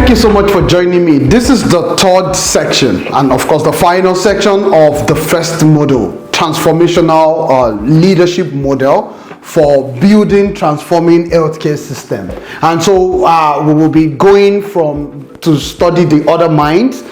Thank you so much for joining me. This is the third section, and of course the final section of the first model, transformational leadership model for building transforming healthcare system. And so we will be going to study the other minds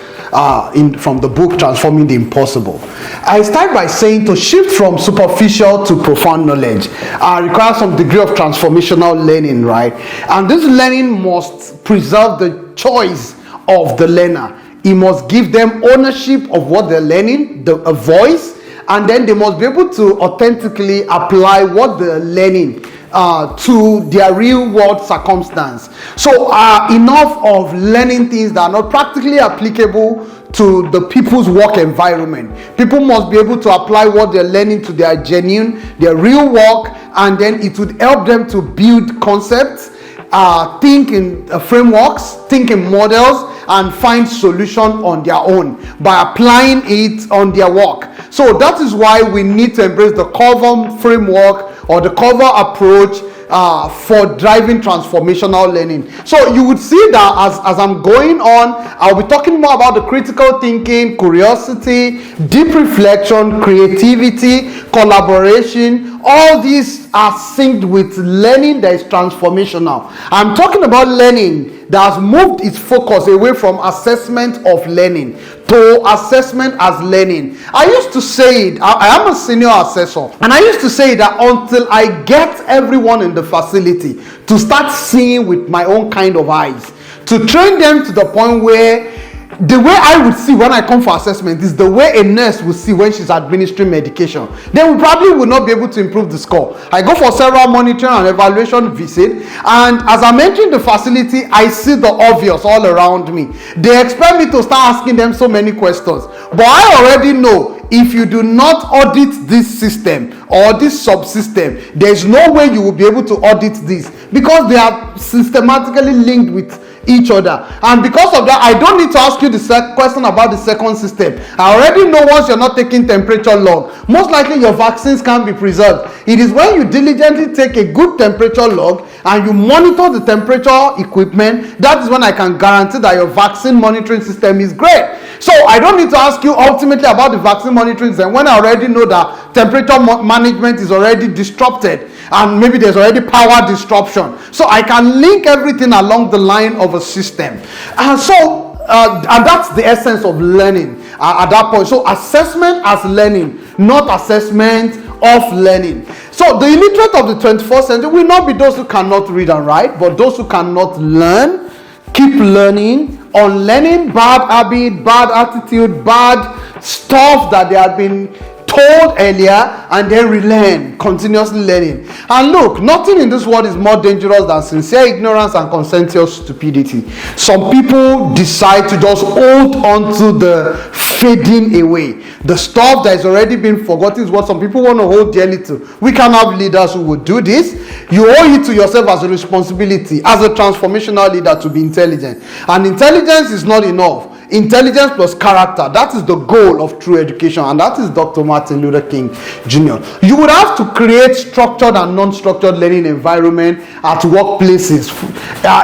from the book Transforming the Impossible. I start by saying to shift from superficial to profound knowledge requires some degree of transformational learning, right? And this learning must preserve the choice of the learner. It must give them ownership of what they're learning, a voice, and then they must be able to authentically apply what they're learning to their real world circumstance. So enough of learning things that are not practically applicable to the people's work environment. People must be able to apply what they're learning to their real work, and then it would help them to build concepts, think in frameworks, think in models, and find solution on their own by applying it on their work. So that is why we need to embrace the cover framework or the cover approach for driving transformational learning. So you would see that as I'm going on, I'll be talking more about the critical thinking, curiosity, deep reflection, creativity, collaboration. All these are synced with learning that is transformational. I'm talking about learning that has moved its focus away from assessment of learning to assessment as learning. I used to say it, I am a senior assessor, and I used to say that until I get everyone in the facility to start seeing with my own kind of eyes, to train them to the point where the way I would see when I come for assessment is the way a nurse would see when she's administering medication. Then we probably will not be able to improve the score. I go for several monitoring and evaluation visits, and as I'm entering the facility, I see the obvious all around me. They expect me to start asking them so many questions. But I already know if you do not audit this system or this subsystem, there's no way you will be able to audit this, because they are systematically linked with each other. And because of that, I don't need to ask you the question about the second system. I already know once you're not taking temperature log, most likely your vaccines can be preserved. It is when you diligently take a good temperature log and you monitor the temperature equipment, that is when I can guarantee that your vaccine monitoring system is great. So I don't need to ask you ultimately about the vaccine monitoring system when I already know that temperature management is already disrupted and maybe there's already power disruption. So I can link everything along the line of a system. And that's the essence of learning at that point. So assessment as learning, not assessment of learning. So the illiterate of the 21st century will not be those who cannot read and write, but those who cannot learn, keep learning, unlearning bad habit, bad attitude, bad stuff that they have been told earlier, and then relearn, continuously learning. And look, nothing in this world is more dangerous than sincere ignorance and consensual stupidity. Some people decide to just hold on to the fading away. The stuff that has already been forgotten is what some people want to hold dearly to. We can have leaders who would do this. You owe it to yourself as a responsibility, as a transformational leader, to be intelligent. And intelligence is not enough. Intelligence plus character, that is the goal of true education, and that is Dr. Martin Luther King Jr. You would have to create structured and non-structured learning environment at workplaces,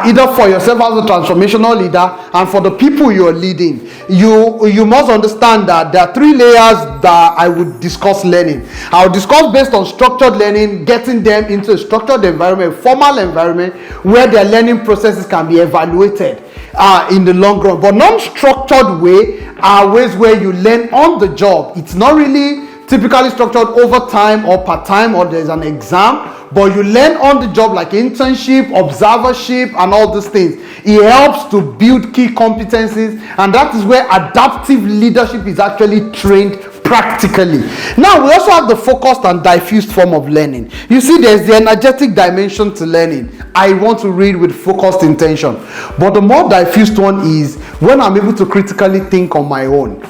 either for yourself as a transformational leader and for the people you are leading. You must understand that there are three layers that I would discuss learning. I will discuss based on structured learning, getting them into a structured environment, formal environment where their learning processes can be evaluated in the long run. But non-structured way are ways where you learn on the job. It's not really typically structured over time or part-time or there's an exam, but you learn on the job, like internship, observership, and all these things. It helps to build key competencies, and that is where adaptive leadership is actually trained practically. Now, we also have the focused and diffused form of learning. You see, there's the energetic dimension to learning. I want to read with focused intention. But the more diffused one is when I'm able to critically think on my own.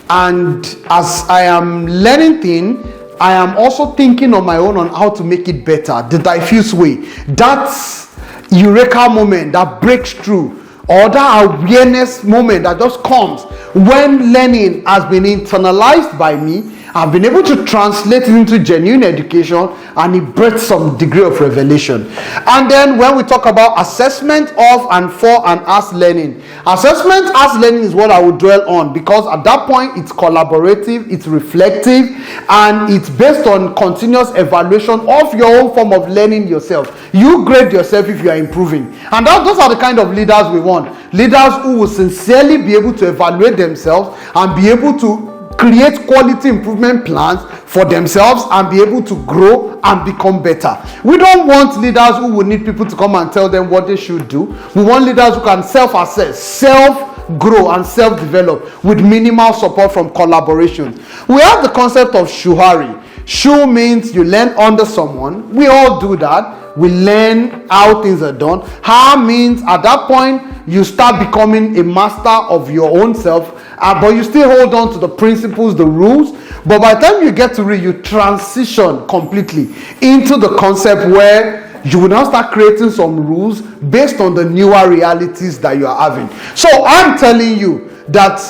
And as I am learning things, I am also thinking on my own on how to make it better, the diffuse way. That's eureka moment that breaks through, or that awareness moment that just comes when learning has been internalized by me I've been able to translate it into genuine education, and it breeds some degree of revelation. And then when we talk about assessment of and for and as learning, assessment as learning is what I will dwell on, because at that point it's collaborative, it's reflective, and it's based on continuous evaluation of your own form of learning yourself. You grade yourself if you are improving, and those are the kind of leaders we want. Leaders who will sincerely be able to evaluate themselves and be able to create quality improvement plans for themselves and be able to grow and become better. We don't want leaders who will need people to come and tell them what they should do. We want leaders who can self-assess, self-grow, and self-develop with minimal support from collaboration. We have the concept of shuhari. Shu means you learn under someone. We all do that. We learn how things are done. Ha means at that point you start becoming a master of your own self, but you still hold on to the principles, the rules. But by the time you get to read, you transition completely into the concept where you will now start creating some rules based on the newer realities that you are having. So I'm telling you that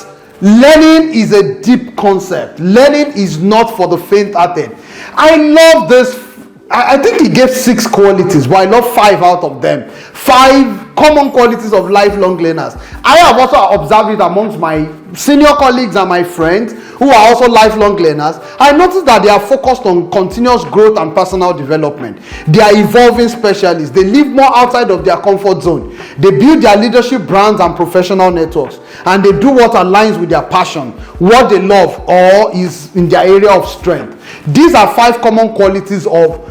learning is a deep concept. Learning is not for the faint-hearted. I love this. I think he gave 6 qualities, but I love 5 out of them. 5 common qualities of lifelong learners. I have also observed it amongst my senior colleagues and my friends who are also lifelong learners. I noticed that they are focused on continuous growth and personal development. They are evolving specialists. They live more outside of their comfort zone. They build their leadership brands and professional networks, and they do what aligns with their passion, what they love, or is in their area of strength. These are 5 common qualities of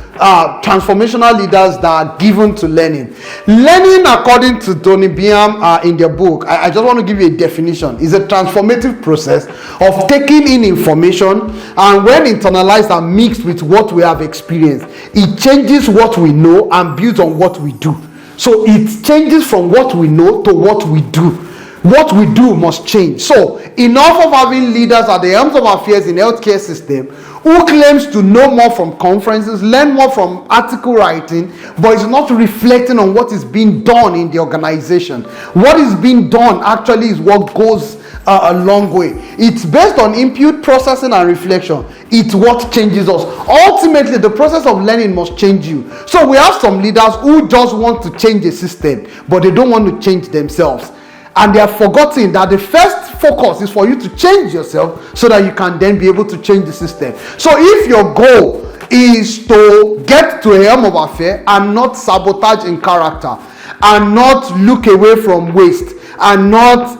transformational leaders that are given to learning. Learning, according to Tony Biam in their book, I just want to give you a definition, is a transformative process of taking in information, and when internalized and mixed with what we have experienced, it changes what we know and builds on what we do. So it changes from what we know to what we do. What we do must change. So enough of having leaders at the helms of affairs in healthcare system who claims to know more from conferences, learn more from article writing, but is not reflecting on what is being done in the organization. What is being done actually is what goes a long way. It's based on input, processing, and reflection. It's what changes us. Ultimately, the process of learning must change you. So we have some leaders who just want to change the system, but they don't want to change themselves. And they have forgotten that the first focus is for you to change yourself so that you can then be able to change the system. So if your goal is to get to a helm of affair and not sabotage in character, and not look away from waste, and not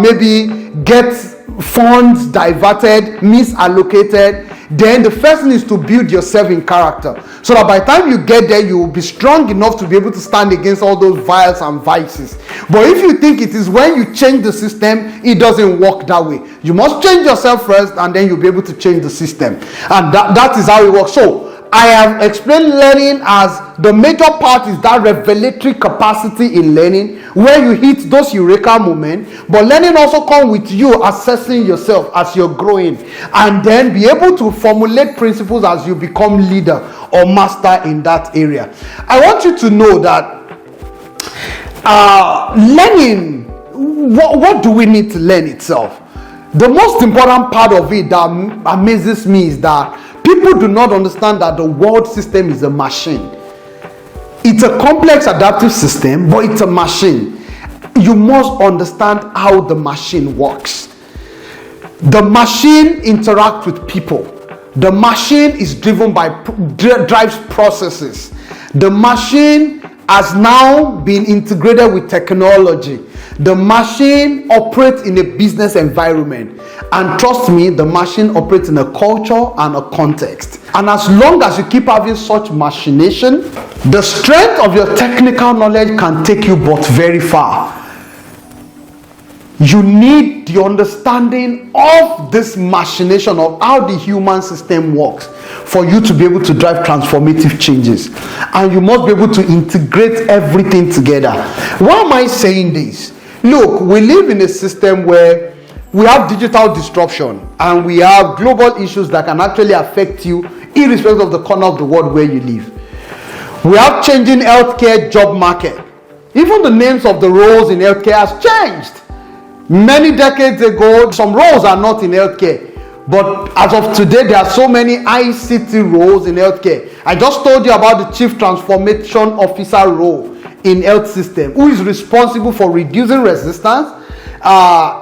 maybe get funds diverted, misallocated, then the first thing is to build yourself in character, so that by the time you get there, you will be strong enough to be able to stand against all those vials and vices. But if you think it is when you change the system, it doesn't work that way. You must change yourself first, and then you'll be able to change the system. And that is how it works. So I have explained learning as the major part is that revelatory capacity in learning, where you hit those eureka moments. But learning also comes with you assessing yourself as you're growing, and then be able to formulate principles as you become leader or master in that area. I want you to know that learning, what do we need to learn itself? The most important part of it that amazes me is that people do not understand that the world system is a machine. It's a complex adaptive system, but it's a machine. You must understand how the machine works. The machine interacts with people. The machine is driven by drives processes. The machine has now been integrated with technology. The machine operates in a business environment, and trust me, the machine operates in a culture and a context. And as long as you keep having such machination, the strength of your technical knowledge can take you but very far. You need the understanding of this machination of how the human system works for you to be able to drive transformative changes. And you must be able to integrate everything together. Why am I saying this? Look, we live in a system where we have digital disruption, and we have global issues that can actually affect you irrespective of the corner of the world where you live. We have changing healthcare job market. Even the names of the roles in healthcare has changed. Many decades ago, some roles are not in healthcare, But as of today, there are so many ICT roles in healthcare. I just told you about the Chief Transformation Officer role in health system, who is responsible for reducing resistance,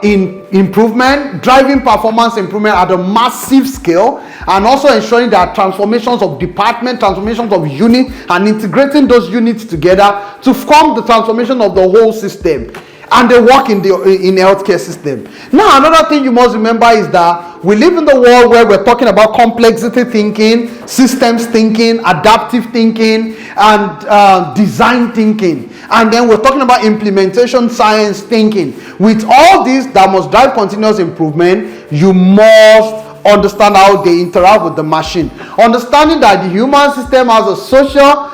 in improvement, driving performance improvement at a massive scale, and also ensuring there are transformations of department, transformations of unit, and integrating those units together to form the transformation of the whole system. And they work in the healthcare system. Now, another thing you must remember is that we live in the world where we're talking about complexity thinking, systems thinking, adaptive thinking, and design thinking. And then we're talking about implementation science thinking. With all this that must drive continuous improvement, you must understand how they interact with the machine. Understanding that the human system has a social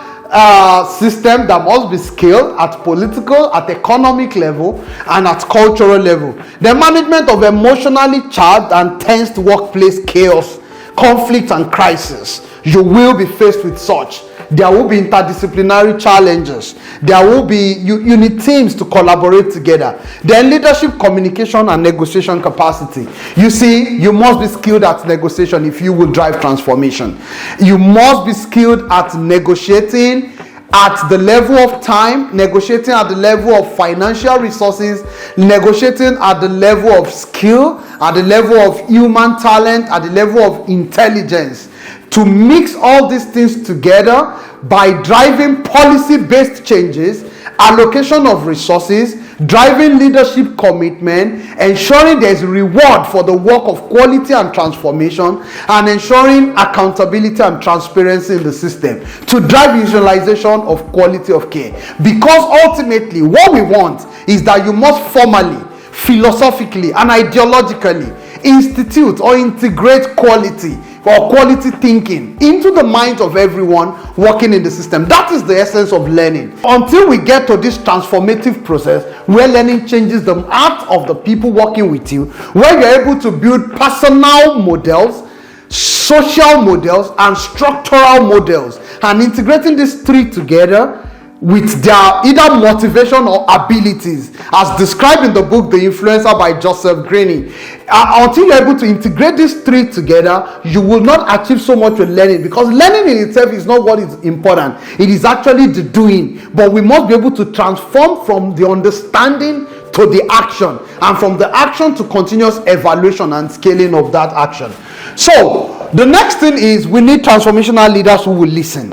system that must be scaled at political, at economic level, and at cultural level. The management of emotionally charged and tensed workplace chaos, conflict, and crisis. You will be faced with such. There will be interdisciplinary challenges. There will be unit teams to collaborate together. Then leadership, communication, and negotiation capacity. You see, you must be skilled at negotiation if you will drive transformation. You must be skilled at negotiating at the level of time, negotiating at the level of financial resources, negotiating at the level of skill, at the level of human talent, at the level of intelligence. To mix all these things together by driving policy-based changes, allocation of resources, driving leadership commitment, ensuring there is reward for the work of quality and transformation, and ensuring accountability and transparency in the system to drive visualization of quality of care. Because ultimately what we want is that you must formally, philosophically, and ideologically institute or integrate quality or quality thinking into the minds of everyone working in the system. That is the essence of learning. Until we get to this transformative process where learning changes the heart of the people working with you, where you're able to build personal models, social models, and structural models, and integrating these three together with their either motivation or abilities, as described in the book The Influencer by Joseph Greening. Until you're able to integrate these three together, you will not achieve so much with learning, because learning in itself is not what is important. It is actually the doing. But we must be able to transform from the understanding to the action, and from the action to continuous evaluation and scaling of that action. So the next thing is we need transformational leaders who will listen.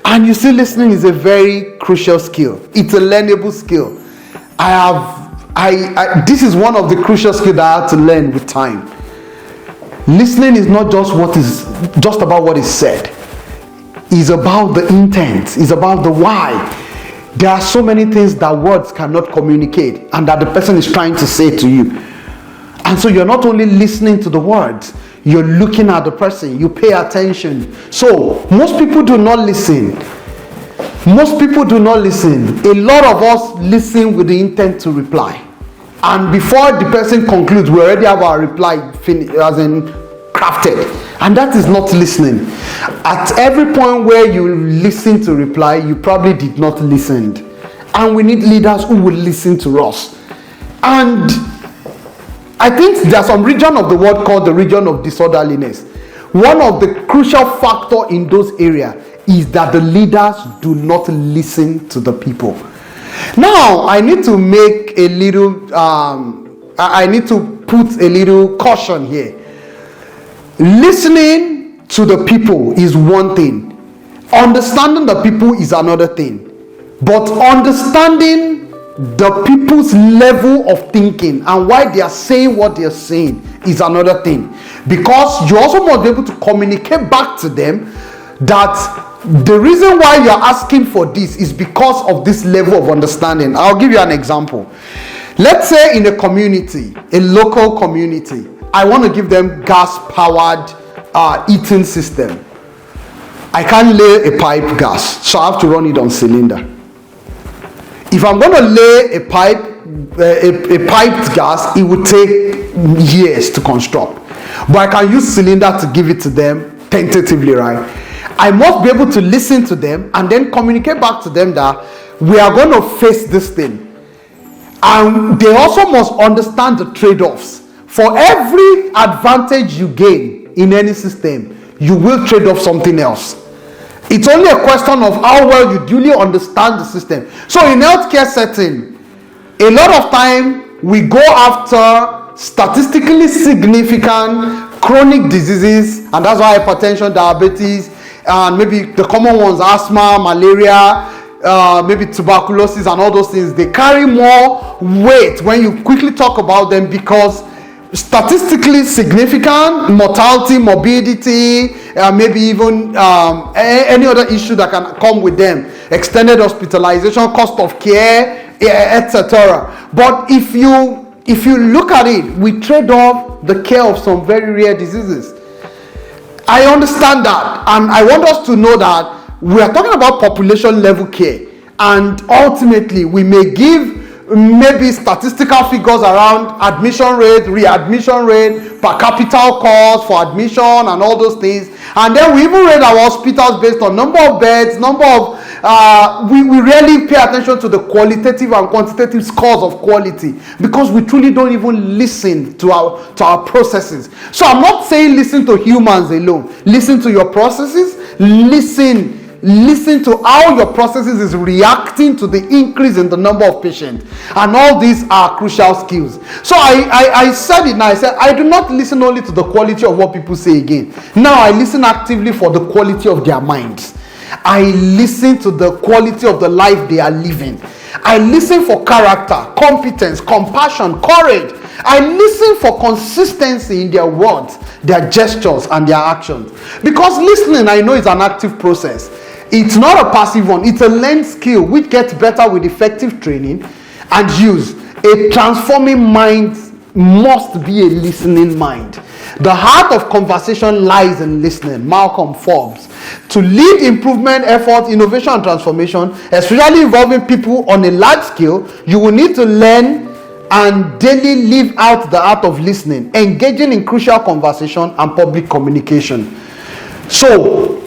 And you see, listening is a very crucial skill. It's a learnable skill. This is one of the crucial skills that I had to learn with time. Listening is not just about what is said. It's about the intent. It's about the why. There are so many things that words cannot communicate and that the person is trying to say to you. And so you're not only listening to the words, you're looking at the person, you pay attention. So most people do not listen. Most people do not listen. A lot of us listen with the intent to reply. And before the person concludes, we already have our reply crafted. And that is not listening. At every point where you listen to reply, you probably did not listen. And we need leaders who will listen to us. And I think there's some region of the world called the region of disorderliness. One of the crucial factors in those areas is that the leaders do not listen to the people. Now, I need to make a little, I need to put a little caution here. Listening to the people is one thing. Understanding the people is another thing. But understanding the people's level of thinking and why they are saying what they are saying is another thing. Because you also must be able to communicate back to them that the reason why you're asking for this is because of this level of understanding. I'll give you an example. Let's say in a community, a local community, I want to give them gas-powered heating system. I can't lay a pipe gas, so I have to run it on cylinder. If I'm going to lay a piped gas, it would take years to construct. But I can use cylinder to give it to them tentatively, right? I must be able to listen to them and then communicate back to them that we are going to face this thing. And they also must understand the trade-offs for every advantage you gain in any system, you will trade off something else. It's only a question of how well you duly understand the system. So in healthcare setting, a lot of time we go after statistically significant chronic diseases, and that's why hypertension, diabetes, and maybe the common ones, asthma, malaria, maybe tuberculosis and all those things, they carry more weight when you quickly talk about them, because statistically significant mortality, morbidity, maybe even any other issue that can come with them, extended hospitalization, cost of care, etc. But if you look at it, we trade off the care of some very rare diseases. I understand that, and I want us to know that we are talking about population level care, and ultimately we may give maybe statistical figures around admission rate, readmission rate, per capita cost for admission and all those things, and then we even rate our hospitals based on number of beds, number of we rarely pay attention to the qualitative and quantitative scores of quality, because we truly don't even listen to our processes. So I'm not saying listen to humans alone. Listen to your processes. Listen to how your processes is reacting to the increase in the number of patients, and all these are crucial skills. So I said it now. I said I do not listen only to the quality of what people say again. Now I listen actively for the quality of their minds. I listen to the quality of the life they are living. I listen for character, competence, compassion, courage. I listen for consistency in their words, their gestures, and their actions. Because listening, I know, is an active process. It's not a passive one. It's a learned skill which gets better with effective training and use. A transforming mind must be a listening mind. The heart of conversation lies in listening. Malcolm Forbes. To lead improvement efforts, innovation, and transformation, especially involving people on a large scale, you will need to learn and daily live out the art of listening, engaging in crucial conversation and public communication. So,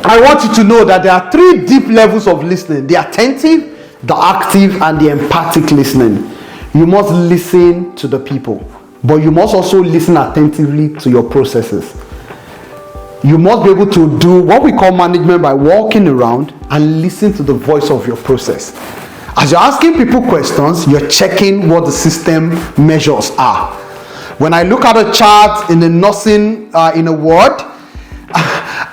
I want you to know that there are 3 deep levels of listening: the attentive, the active, and the empathic listening. You must listen to the people, but you must also listen attentively to your processes. You must be able to do what we call management by walking around and listen to the voice of your process. As you're asking people questions, you're checking what the system measures are. When I look at a chart in a nursing in a ward,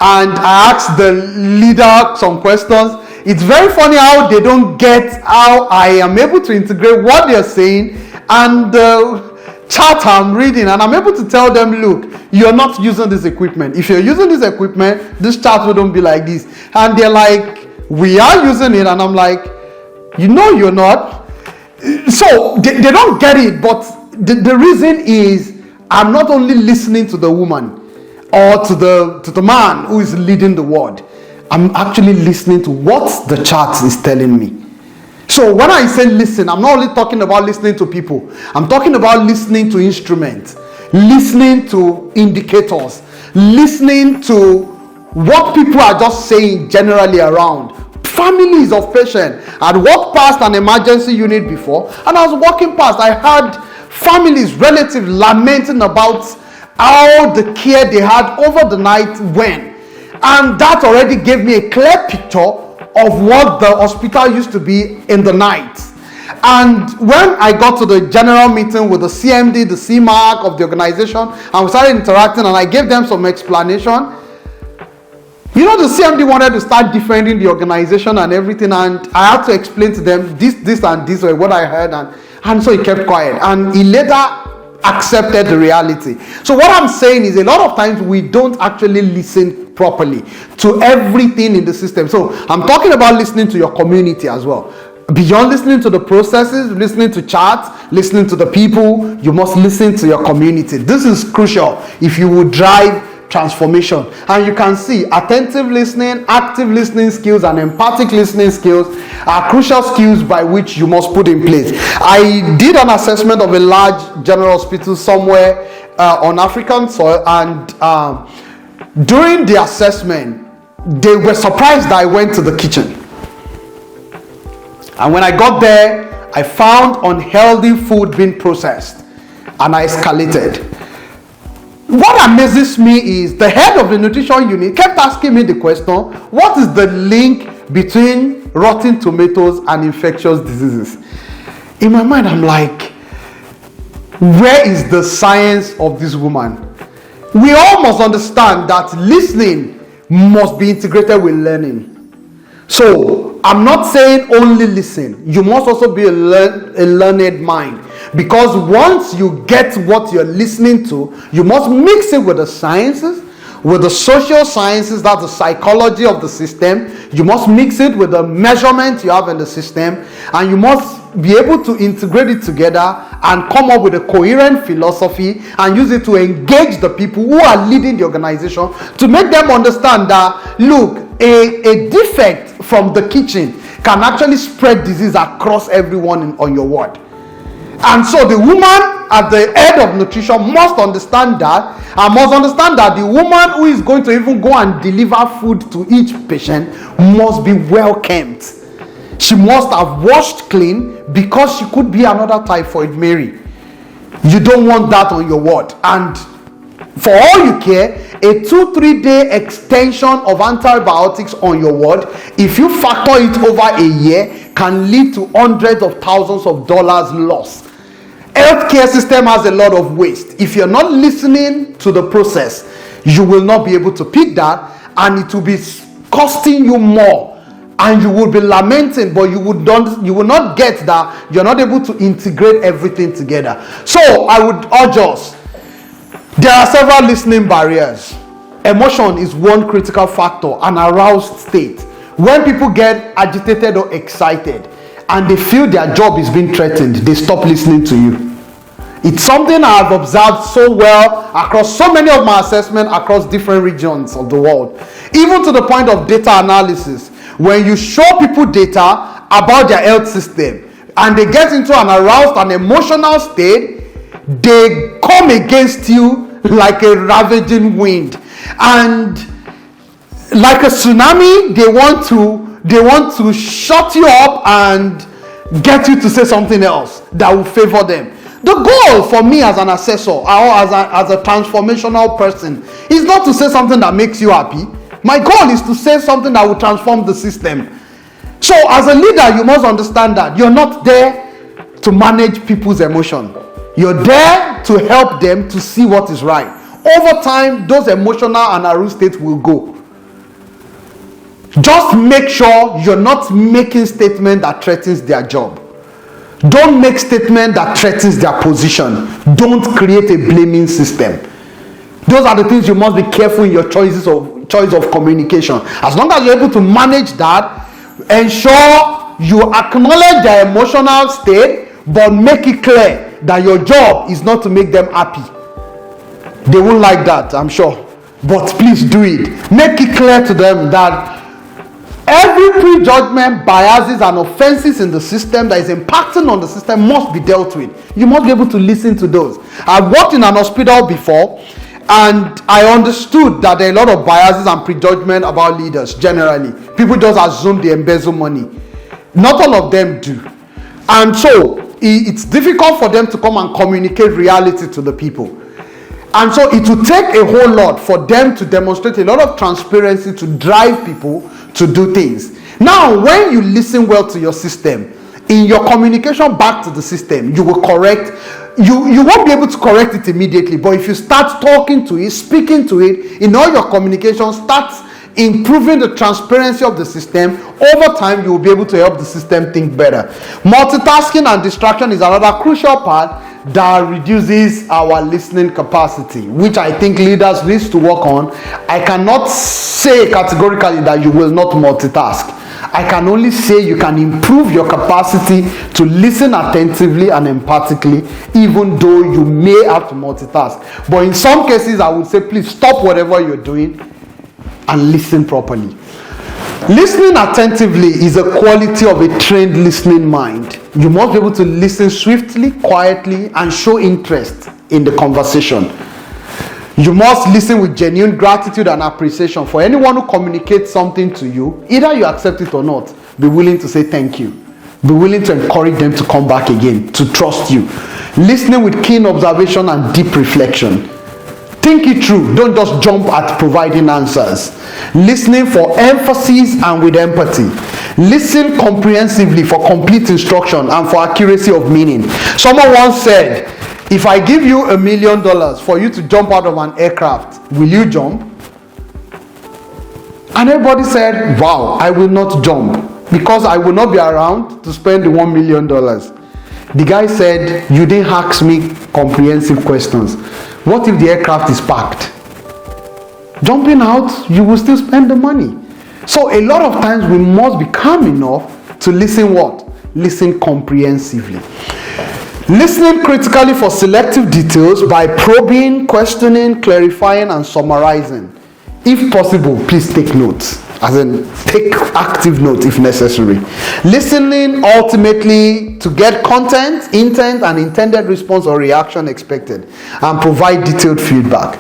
and I ask the leader some questions, it's very funny how they don't get how I am able to integrate what they're saying and the chart I'm reading, and I'm able to tell them, look, you're not using this equipment. If you're using this equipment, this chart wouldn't be like this. And they're like, we are using it, and I'm like, you know you're not. So they don't get it, but the reason is I'm not only listening to the woman or to the man who is leading the ward. I'm actually listening to what the chart is telling me. So when I say listen, I'm not only talking about listening to people. I'm talking about listening to instruments, listening to indicators, listening to what people are just saying generally around. Families of patients. I'd walked past an emergency unit before, and I was walking past. I heard families, relatives lamenting about how the care they had over the night went. And that already gave me a clear picture of what the hospital used to be in the night. And when I got to the general meeting with the CMD, the CMAC of the organization, and we started interacting, and I gave them some explanation. You know, the CMD wanted to start defending the organization and everything, and I had to explain to them this and this way, what I heard, and so he kept quiet. And he later accepted the reality. So what I'm saying is, a lot of times we don't actually listen properly to everything in the system. So I'm talking about listening to your community as well. Beyond listening to the processes, listening to charts, listening to the people, you must listen to your community. This is crucial if you will drive transformation. And you can see attentive listening, active listening skills, and empathic listening skills are crucial skills by which you must put in place. I did an assessment of a large general hospital somewhere on African soil, and during the assessment, they were surprised that I went to the kitchen. And when I got there, I found unhealthy food being processed. and I escalated. What amazes me is the head of the nutrition unit kept asking me the question, what is the link between rotten tomatoes and infectious diseases? In my mind, I'm like, where is the science of this woman? We all must understand that listening must be integrated with learning. So, I'm not saying only listen. You must also be a learned mind. Because once you get what you're listening to, you must mix it with the sciences, with the social sciences, that's the psychology of the system. You must mix it with the measurement you have in the system, and you must be able to integrate it together and come up with a coherent philosophy and use it to engage the people who are leading the organization, to make them understand that, look, a defect from the kitchen can actually spread disease across everyone on your ward. And so the woman at the head of nutrition must understand that, and must understand that the woman who is going to even go and deliver food to each patient must be well kept. She must have washed clean, because she could be another typhoid Mary. You don't want that on your ward. And for all you care, a 2-3 day extension of antibiotics on your ward, if you factor it over a year, can lead to hundreds of thousands of dollars loss. Healthcare system has a lot of waste. If you're not listening to the process, you will not be able to pick that, and it will be costing you more, and you will be lamenting, but you will not get that you're not able to integrate everything together. So I would urge us, there are several listening barriers. Emotion is one critical factor, an aroused state. When people get agitated or excited and they feel their job is being threatened, they stop listening to you. It's something I've observed so well across so many of my assessments across different regions of the world. Even to the point of data analysis. When you show people data about their health system and they get into an aroused and emotional state, they come against you like a ravaging wind. And like a tsunami, they want to shut you up and get you to say something else that will favor them. The goal for me as an assessor or as a transformational person is not to say something that makes you happy. My goal is to say something that will transform the system. So as a leader, you must understand that you're not there to manage people's emotion. You're there to help them to see what is right. Over time, those emotional and aroused states will go. Just make sure you're not making statements that threatens their job. Don't make statements that threatens their position. Don't create a blaming system. Those are the things you must be careful in your choice of communication. As long as you're able to manage that, ensure you acknowledge their emotional state, but make it clear that your job is not to make them happy. They won't like that, I'm sure. But please do it. Make it clear to them that every prejudgment, biases, and offenses in the system that is impacting on the system must be dealt with. You must be able to listen to those. I've worked in an hospital before, and I understood that there are a lot of biases and prejudgment about leaders generally. People just assume they embezzle money. Not all of them do. And so it's difficult for them to come and communicate reality to the people. And so it will take a whole lot for them to demonstrate a lot of transparency to drive people to do things. Now, when you listen well to your system, in your communication back to the system, you will correct. You won't be able to correct it immediately, but if you start talking to it, speaking to it, in all your communication, start improving the transparency of the system, over time you will be able to help the system think better. Multitasking and distraction is another crucial part that reduces our listening capacity, which I think leaders need to work on. I cannot say categorically that you will not multitask. I can only say you can improve your capacity to listen attentively and empathically, even though you may have to multitask. But in some cases, I would say, please stop whatever you're doing and listen properly. Listening attentively is a quality of a trained listening mind. You must be able to listen swiftly, quietly, and show interest in the conversation. You must listen with genuine gratitude and appreciation for anyone who communicates something to you. Either you accept it or not, be willing to say thank you. Be willing to encourage them to come back again, to trust you. Listening with keen observation and deep reflection. Think it through. Don't just jump at providing answers. Listening for emphasis and with empathy. Listen comprehensively for complete instruction and for accuracy of meaning. Someone once said, if I give you $1 million for you to jump out of an aircraft, will you jump? And everybody said, wow, I will not jump because I will not be around to spend the $1 million. The guy said, you didn't ask me comprehensive questions. What if the aircraft is parked? Jumping out, you will still spend the money. So a lot of times we must be calm enough to listen what? Listen comprehensively. Listening critically for selective details by probing, questioning, clarifying, and summarizing. If possible, please take notes. As in, take active note if necessary. Listening ultimately to get content, intent, and intended response or reaction expected, and provide detailed feedback.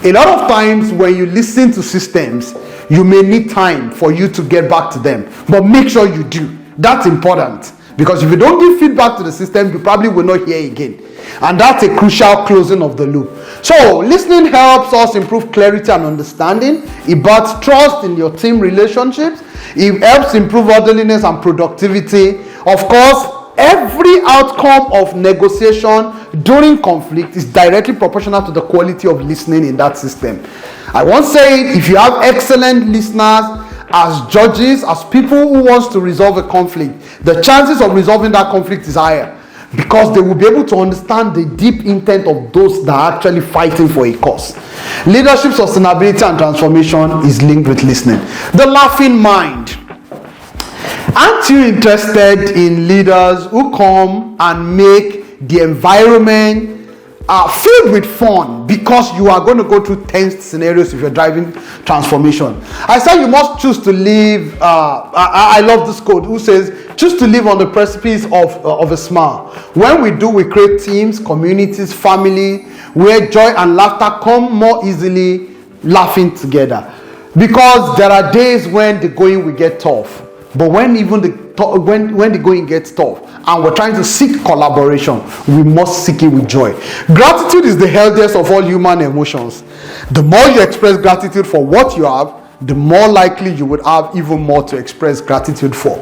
A lot of times when you listen to systems, you may need time for you to get back to them, but make sure you do. That's important, because if you don't give feedback to the system, you probably will not hear again. And that's a crucial closing of the loop. So listening helps us improve clarity and understanding. It builds trust in your team relationships. It helps improve orderliness and productivity. Of course, every outcome of negotiation during conflict is directly proportional to the quality of listening in that system. I once said, if you have excellent listeners as judges, as people who wants to resolve a conflict, the chances of resolving that conflict is higher, because they will be able to understand the deep intent of those that are actually fighting for a cause. Leadership, sustainability, and transformation is linked with listening. The laughing mind. Aren't you interested in leaders who come and make the environment filled with fun, because you are going to go through tense scenarios if you're driving transformation? I said you must choose to live. I love this quote who says, choose to live on the precipice of a smile. When we do, we create teams, communities, family, where joy and laughter come more easily laughing together. Because there are days when the going will get tough. But when the going gets tough and we're trying to seek collaboration, we must seek it with joy. Gratitude is the healthiest of all human emotions. The more you express gratitude for what you have, the more likely you would have even more to express gratitude for.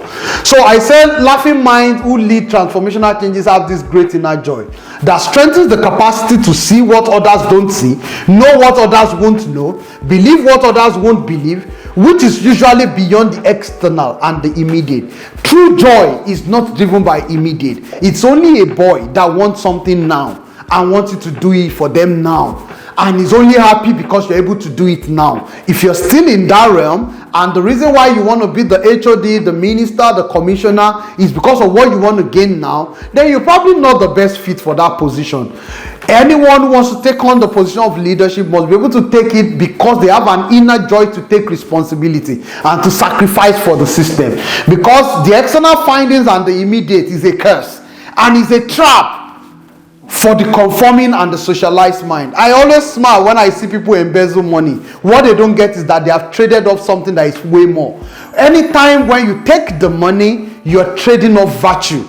So I said, laughing minds who lead transformational changes have this great inner joy that strengthens the capacity to see what others don't see, know what others won't know, believe what others won't believe, which is usually beyond the external and the immediate. True joy is not driven by immediate. It's only a boy that wants something now and wants you to do it for them now, and is only happy because you're able to do it now. If you're still in that realm, and the reason why you want to be the HOD, the minister, the commissioner, is because of what you want to gain now, then you're probably not the best fit for that position. Anyone who wants to take on the position of leadership must be able to take it because they have an inner joy to take responsibility and to sacrifice for the system. Because the external findings and the immediate is a curse and is a trap for the conforming and the socialized mind. I always smile when I see people embezzle money. What they don't get is that they have traded off something that is way more. Anytime when you take the money, you're trading off virtue.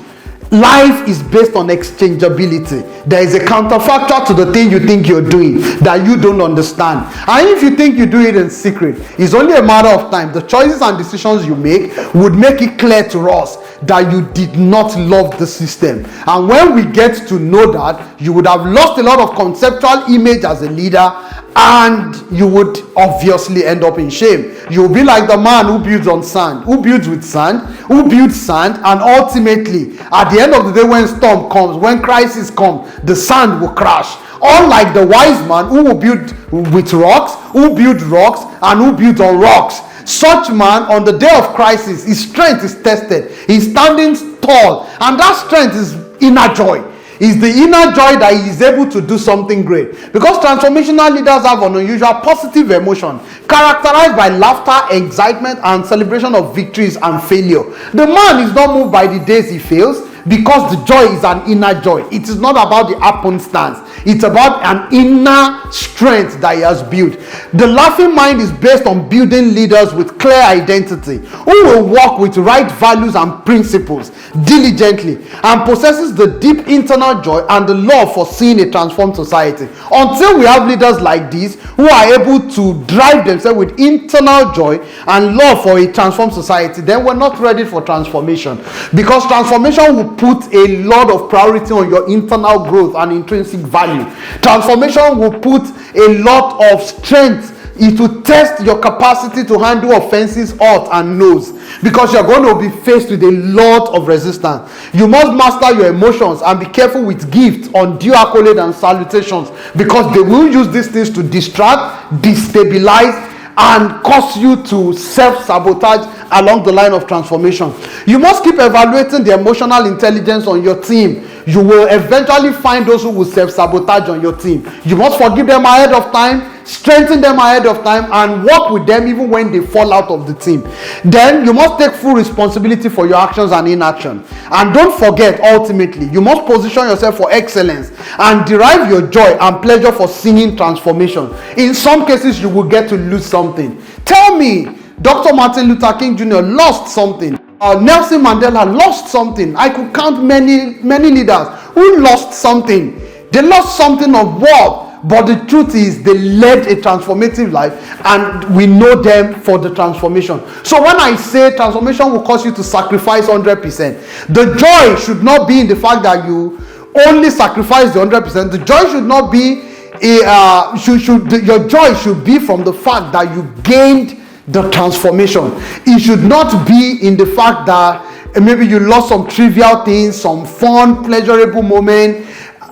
Life is based on exchangeability. There is a counterfactual to the thing you think you're doing that you don't understand. And if you think you do it in secret, it's only a matter of time. The choices and decisions you make would make it clear to us that you did not love the system. And when we get to know that, you would have lost a lot of conceptual image as a leader, and you would obviously end up in shame. You'll be like the man who builds on sand, who builds with sand, who builds sand, and ultimately, at the end of the day, when storm comes, when crisis comes, the sand will crash. Unlike the wise man who will build with rocks, who builds rocks, and who builds on rocks. Such man, on the day of crisis, his strength is tested. He's standing tall, and that strength is inner joy. Is the inner joy that he is able to do something great. Because transformational leaders have an unusual positive emotion characterized by laughter, excitement, and celebration of victories and failure. The man is not moved by the days he fails, because the joy is an inner joy. It is not about the happenstance. It's about an inner strength that he has built. The laughing mind is based on building leaders with clear identity, who will work with right values and principles diligently, and possesses the deep internal joy and the love for seeing a transformed society. Until we have leaders like these who are able to drive themselves with internal joy and love for a transformed society, then we're not ready for transformation, because transformation will put a lot of priority on your internal growth and intrinsic value. Transformation will put a lot of strength. It will test your capacity to handle offenses, hurt and no's, because you're going to be faced with a lot of resistance. You must master your emotions and be careful with gifts, undue accolade and salutations, because they will use these things to distract, destabilize, and cause you to self-sabotage along the line of transformation. You must keep evaluating the emotional intelligence on your team. You will eventually find those who will self-sabotage on your team. You must forgive them ahead of time, strengthen them ahead of time, and work with them even when they fall out of the team. Then you must take full responsibility for your actions and inaction. And don't forget, ultimately, you must position yourself for excellence and derive your joy and pleasure for seeing transformation. In some cases, you will get to lose something. Tell me, Dr. Martin Luther King Jr. lost something. Nelson Mandela lost something. I could count many leaders who lost something. They lost something of what? But the truth is, they led a transformative life, and we know them for the transformation. So when I say transformation will cause you to sacrifice 100%, the joy should not be in the fact that you only sacrifice the 100%. The joy should not be your joy should be from the fact that you gained the transformation. It should not be in the fact that maybe you lost some trivial things, some fun, pleasurable moment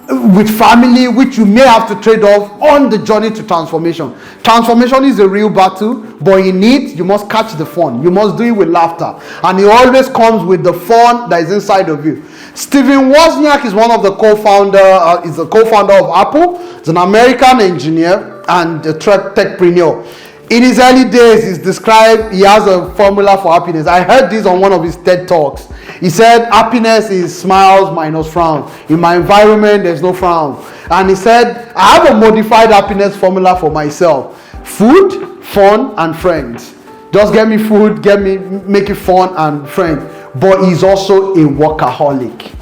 with family, which you may have to trade off on the journey to transformation. Transformation is a real battle, but in it, you must catch the fun. You must do it with laughter. And it always comes with the fun that is inside of you. Stephen Wozniak is one of the is the co-founder of Apple. He's an American engineer and a techpreneur. In his early days, he's described, he has a formula for happiness. I heard this on one of his TED Talks. He said, happiness is smiles minus frown. In my environment, there's no frown. And he said, I have a modified happiness formula for myself. Food, fun, and friends. Just get me food, make it fun and friends. But he's also a workaholic.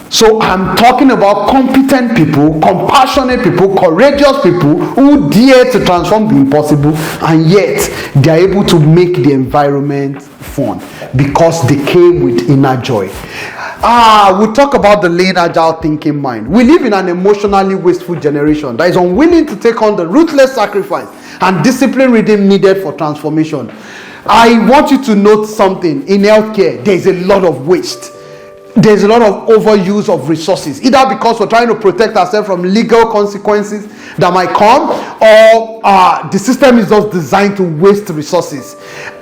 So I'm talking about competent people, compassionate people, courageous people who dare to transform the impossible, and yet they are able to make the environment fun because they came with inner joy. We'll talk about the lean agile thinking mind. We live in an emotionally wasteful generation that is unwilling to take on the ruthless sacrifice and discipline redeem needed for transformation. I want you to note something. In healthcare, there is a lot of waste. There's a lot of overuse of resources, either because we're trying to protect ourselves from legal consequences that might come, or the system is just designed to waste resources.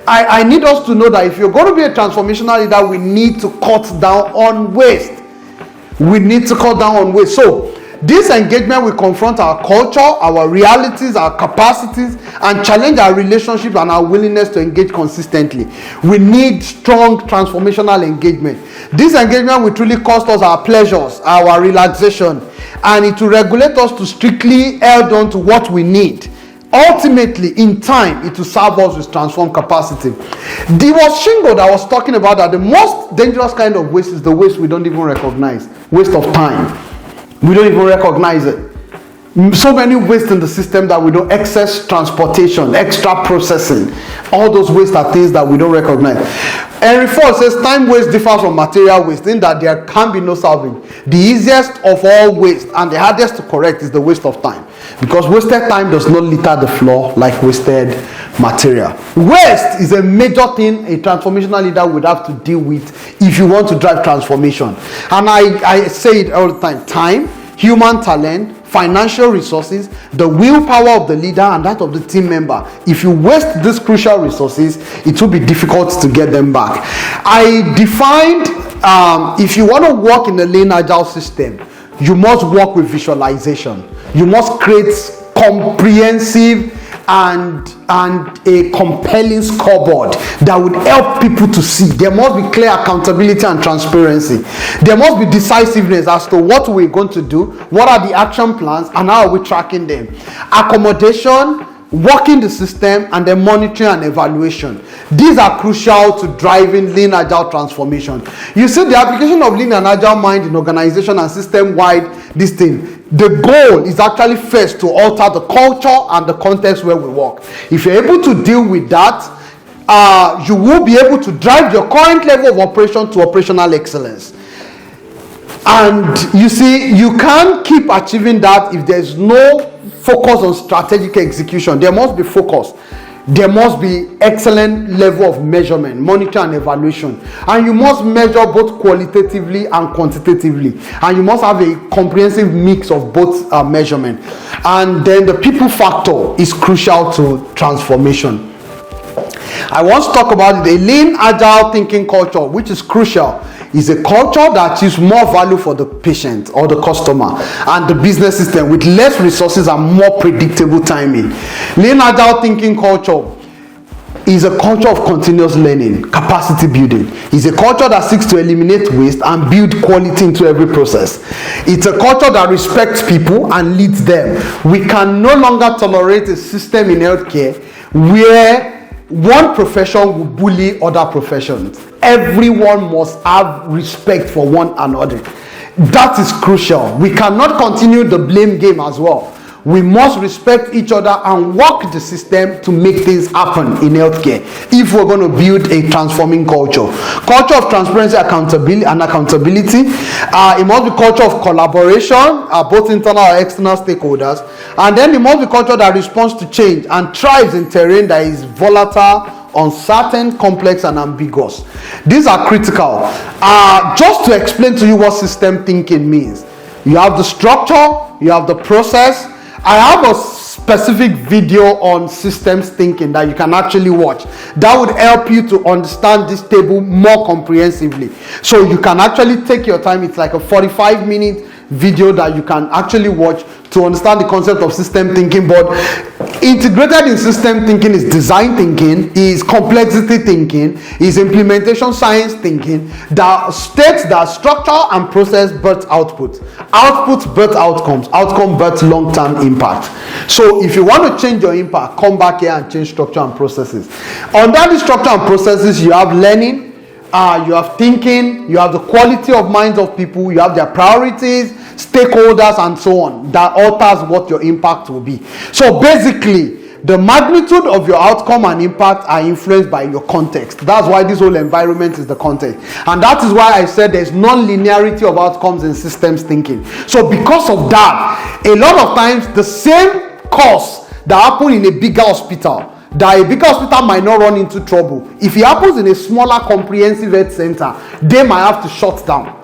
I need us to know that if you're going to be a transformational leader, we need to cut down on waste. We need to cut down on waste. So this engagement will confront our culture, our realities, our capacities, and challenge our relationship and our willingness to engage consistently. We need strong transformational engagement. This engagement will truly cost us our pleasures, our relaxation, and it will regulate us to strictly held on to what we need. Ultimately, in time, it will serve us with transformed capacity. There was Shingo that was talking about that the most dangerous kind of waste is the waste we don't even recognize. Waste of time. We don't even recognize it. So many waste in the system that we don't, excess transportation, extra processing, all those waste are things that we don't recognize. Henry Ford says time waste differs from material waste in that there can be no salvage. The easiest of all waste and the hardest to correct is the waste of time, because wasted time does not litter the floor like wasted material. Waste is a major thing a transformational leader would have to deal with if you want to drive transformation. And I say it all the time, human talent, financial resources, the willpower of the leader and that of the team member. If you waste these crucial resources, it will be difficult to get them back. I defined, if you want to work in the lean agile system, you must work with visualization. You must create comprehensive and a compelling scoreboard that would help people to see. There must be clear accountability and transparency. There must be decisiveness as to what we're going to do, what are the action plans, and how are we tracking them. Accommodation, working the system, and then monitoring and evaluation. These are crucial to driving lean agile transformation. You see, the application of lean and agile mind in organization and system-wide this thing, the goal is actually first to alter the culture and the context where we work. If you're able to deal with that, you will be able to drive your current level of operation to operational excellence. And you see, you can't keep achieving that if there's no focus on strategic execution. There must be focus. There must be excellent level of measurement, monitoring and evaluation. And you must measure both qualitatively and quantitatively. And you must have a comprehensive mix of both measurement. And then the people factor is crucial to transformation. I want to talk about the lean agile thinking culture, which is crucial. Is a culture that achieves more value for the patient or the customer and the business system with less resources and more predictable timing. Lean agile thinking culture is a culture of continuous learning, capacity building. It's a culture that seeks to eliminate waste and build quality into every process. It's a culture that respects people and leads them. We can no longer tolerate a system in healthcare where one profession will bully other professions. Everyone must have respect for one another. That is crucial. We cannot continue the blame game as well. We must respect each other and work the system to make things happen in healthcare if we're going to build a transforming culture. Culture of transparency, accountability. It must be culture of collaboration, both internal and external stakeholders. And then it must be culture that responds to change and thrives in terrain that is volatile, uncertain, complex, and ambiguous. These are critical. Just to explain to you what system thinking means. You have the structure, you have the process. I have a specific video on systems thinking that you can actually watch. That would help you to understand this table more comprehensively. So you can actually take your time. It's like a 45-minute video that you can actually watch to understand the concept of system thinking. But integrated in system thinking is design thinking, is complexity thinking, is implementation science thinking that states that structure and process birth output. Output birth outcomes. Outcome birth long-term impact. So if you want to change your impact, come back here and change structure and processes. Under the structure and processes, you have learning, you have thinking, you have the quality of minds of people, you have their priorities, stakeholders, and so on. That alters what your impact will be. So basically, the magnitude of your outcome and impact are influenced by your context. That's why this whole environment is the context. And that is why I said there's non-linearity of outcomes in systems thinking. So because of that, a lot of times the same cause that happen in a bigger hospital, that a bigger hospital might not run into trouble. If it happens in a smaller comprehensive health center, they might have to shut down.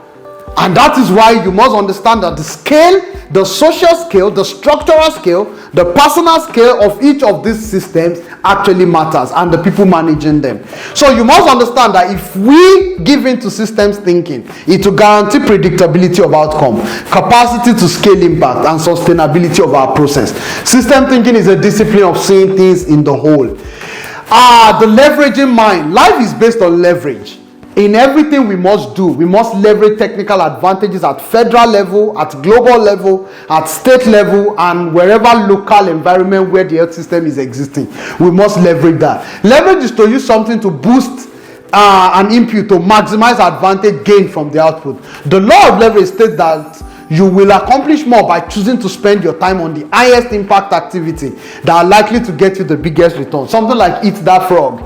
And that is why you must understand that the scale, the social scale, the structural scale, the personal scale of each of these systems actually matters, and the people managing them. So you must understand that if we give into systems thinking, it will guarantee predictability of outcome, capacity to scale impact, and sustainability of our process. System thinking is a discipline of seeing things in the whole. The leveraging mind. Life is based on leverage. In everything we must do, we must leverage technical advantages at federal level, at global level, at state level, and wherever local environment where the health system is existing. We must leverage that. Leverage is to use something to boost an input to maximize advantage gained from the output. The law of leverage states that you will accomplish more by choosing to spend your time on the highest impact activity that are likely to get you the biggest return. Something like eat that frog.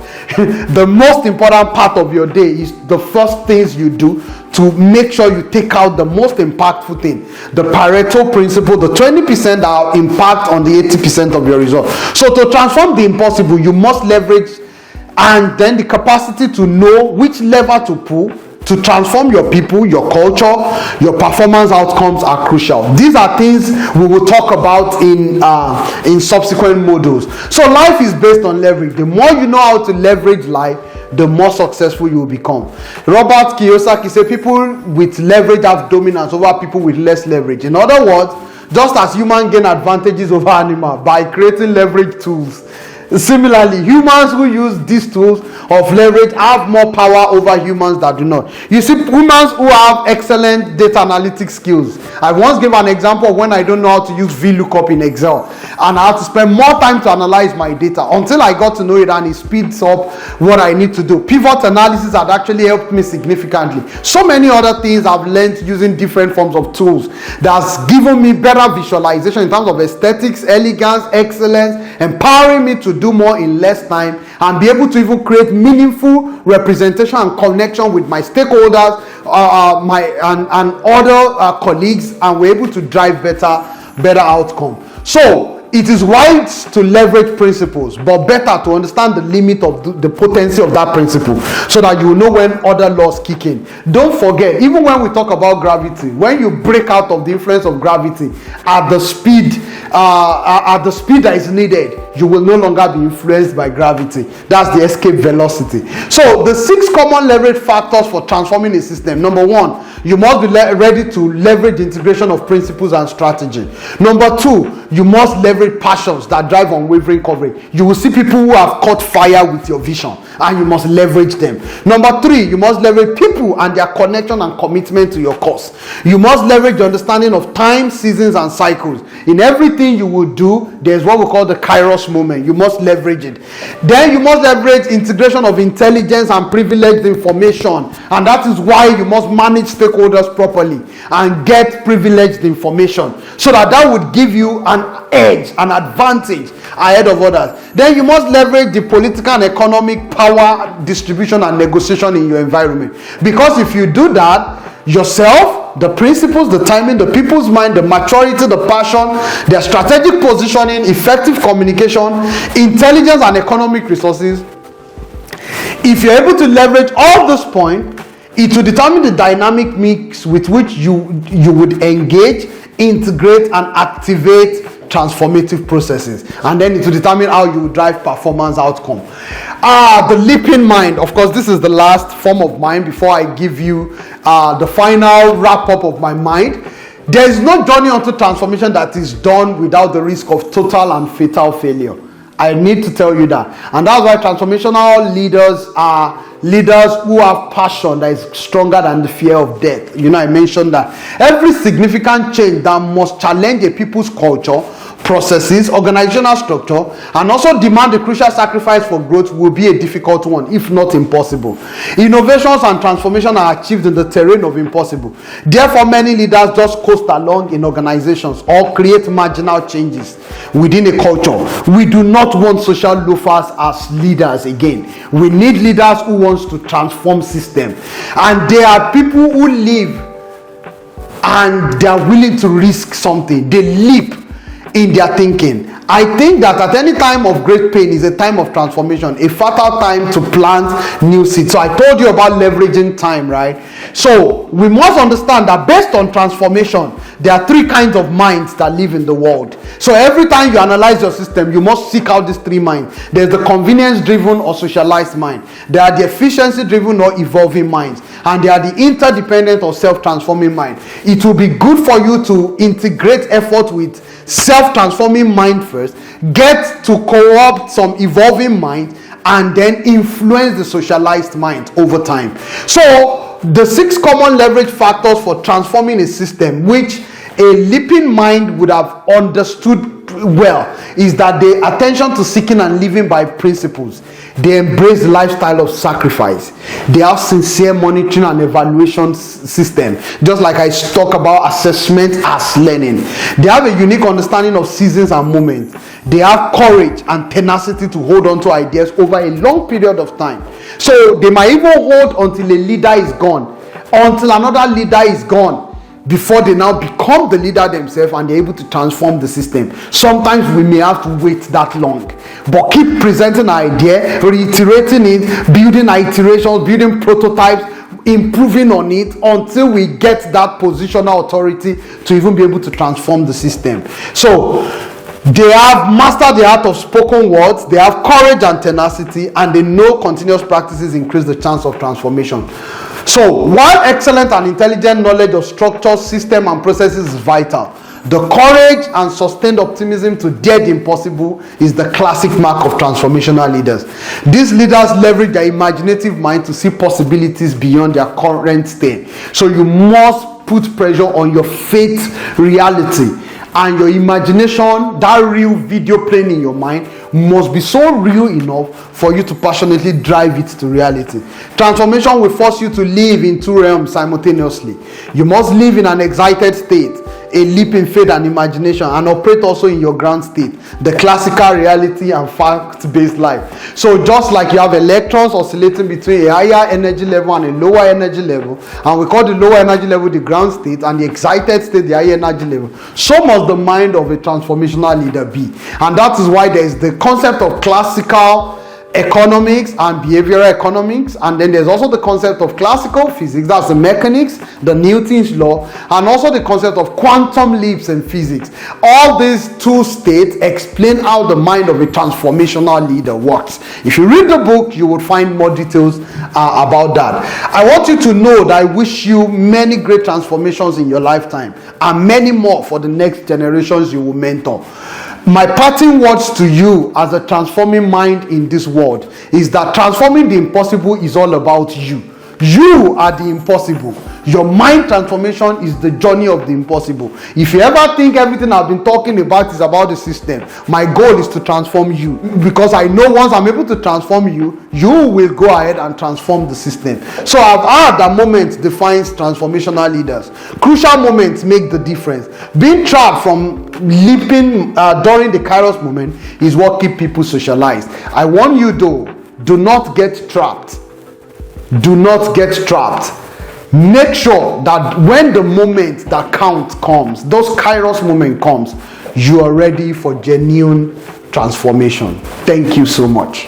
The most important part of your day is the first things you do to make sure you take out the most impactful thing. The Pareto principle, the 20% that impact on the 80% of your result. So to transform the impossible, you must leverage and then the capacity to know which lever to pull to transform your people, your culture, your performance outcomes are crucial. These are things we will talk about in subsequent modules. So life is based on leverage. The more you know how to leverage life, the more successful you will become. Robert Kiyosaki said people with leverage have dominance over people with less leverage. In other words, just as humans gain advantages over animals by creating leverage tools Similarly, humans who use these tools of leverage have more power over humans that do not. You see, humans who have excellent data analytics skills. I once gave an example of when I don't know how to use VLOOKUP in Excel, and I had to spend more time to analyze my data until I got to know it, and it speeds up what I need to do. Pivot analysis had actually helped me significantly. So many other things I've learned using different forms of tools that's given me better visualization in terms of aesthetics, elegance, excellence, empowering me to do more in less time and be able to even create meaningful representation and connection with my stakeholders, and other colleagues, and we're able to drive better outcome. So it is wise to leverage principles, but better to understand the limit of the potency of that principle so that you know when other laws kick in. Don't forget, even when we talk about gravity, when you break out of the influence of gravity at the speed that is needed, you will no longer be influenced by gravity. That's the escape velocity. So the 6 common leverage factors for transforming a system. Number 1, you must be ready to leverage the integration of principles and strategy. Number 2, you must leverage passions that drive unwavering coverage. You will see people who have caught fire with your vision, and you must leverage them. Number 3, you must leverage people and their connection and commitment to your cause. You must leverage the understanding of time, seasons, and cycles. In everything you will do, there's what we call the Kairos moment. You must leverage it. Then you must leverage integration of intelligence and privileged information, and that is why you must manage stakeholders properly and get privileged information, so that would give you an edge, an advantage ahead of others. Then you must leverage the political and economic power distribution and negotiation in your environment, because if you do that yourself, the principles, the timing, the people's mind, the maturity, the passion, their strategic positioning, effective communication, intelligence, and economic resources, if you're able to leverage all those points, it will determine the dynamic mix with which you would engage, integrate, and activate transformative processes, and then it will determine how you drive performance outcome. The leaping mind, of course, this is the last form of mind before I give you the final wrap up of my mind. There is no journey unto transformation that is done without the risk of total and fatal failure. I need to tell you that, and that's why transformational leaders are leaders who have passion that is stronger than the fear of death. I mentioned that every significant change that must challenge a people's culture, processes, organizational structure, and also demand a crucial sacrifice for growth will be a difficult one, if not impossible. Innovations and transformation are achieved in the terrain of impossible. Therefore, many leaders just coast along in organizations or create marginal changes within a culture. We do not want social loafers as leaders again. We need leaders who want to transform system, and there are people who live and they are willing to risk something. They leap in their thinking. I think that at any time of great pain is a time of transformation, a fertile time to plant new seeds. So I told you about leveraging time, right? So we must understand that based on transformation, there are 3 kinds of minds that live in the world. So every time you analyze your system, you must seek out these 3 minds. There's the convenience-driven or socialized mind. There are the efficiency-driven or evolving minds. And there are the interdependent or self-transforming mind. It will be good for you to integrate effort with self-transforming mind first, get to co-opt some evolving mind, and then influence the socialized mind over time. So the 6 common leverage factors for transforming a system, which a leaping mind would have understood well, is that the attention to seeking and living by principles. They embrace the lifestyle of sacrifice. They have sincere monitoring and evaluation system, just like I talk about assessment as learning. They have a unique understanding of seasons and moments. They have courage and tenacity to hold on to ideas over a long period of time. So they might even hold until a leader is gone, until another leader is gone, before they now become the leader themselves and they're able to transform the system. Sometimes we may have to wait that long, but keep presenting an idea, reiterating it, building iterations, building prototypes, improving on it until we get that positional authority to even be able to transform the system. So they have mastered the art of spoken words, they have courage and tenacity, and they know continuous practices increase the chance of transformation. So while excellent and intelligent knowledge of structure, system, and processes is vital, The courage and sustained optimism to dare the impossible is the classic mark of transformational leaders. These leaders leverage their imaginative mind to see possibilities beyond their current state. So you must put pressure on your faith reality, and your imagination, that real video playing in your mind, must be so real enough for you to passionately drive it to reality. Transformation will force you to live in two realms simultaneously. You must live in an excited state, a leap in faith and imagination, and operate also in your ground state, the classical reality and fact-based life. So just like you have electrons oscillating between a higher energy level and a lower energy level, and we call the lower energy level the ground state and the excited state the higher energy level, so must the mind of a transformational leader be. And that is why there is the concept of classical economics and behavioral economics, and then there's also the concept of classical physics, that's the mechanics, the Newton's law, and also the concept of quantum leaps in physics. All these two states explain how the mind of a transformational leader works. If you read the book, you will find more details about that. I want you to know that I wish you many great transformations in your lifetime, and many more for the next generations you will mentor. My parting words to you as a transforming mind in this world is that transforming the impossible is all about you. You are the impossible. Your mind transformation is the journey of the impossible. If you ever think everything I've been talking about is about the system, my goal is to transform you. Because I know once I'm able to transform you, you will go ahead and transform the system. So I've heard that moments defines transformational leaders. Crucial moments make the difference. Being trapped from leaping during the Kairos moment is what keeps people socialized. I warn you though, do not get trapped. Do not get trapped. Make sure that when the moment that counts comes, those Kairos moment comes, you are ready for genuine transformation. Thank you so much.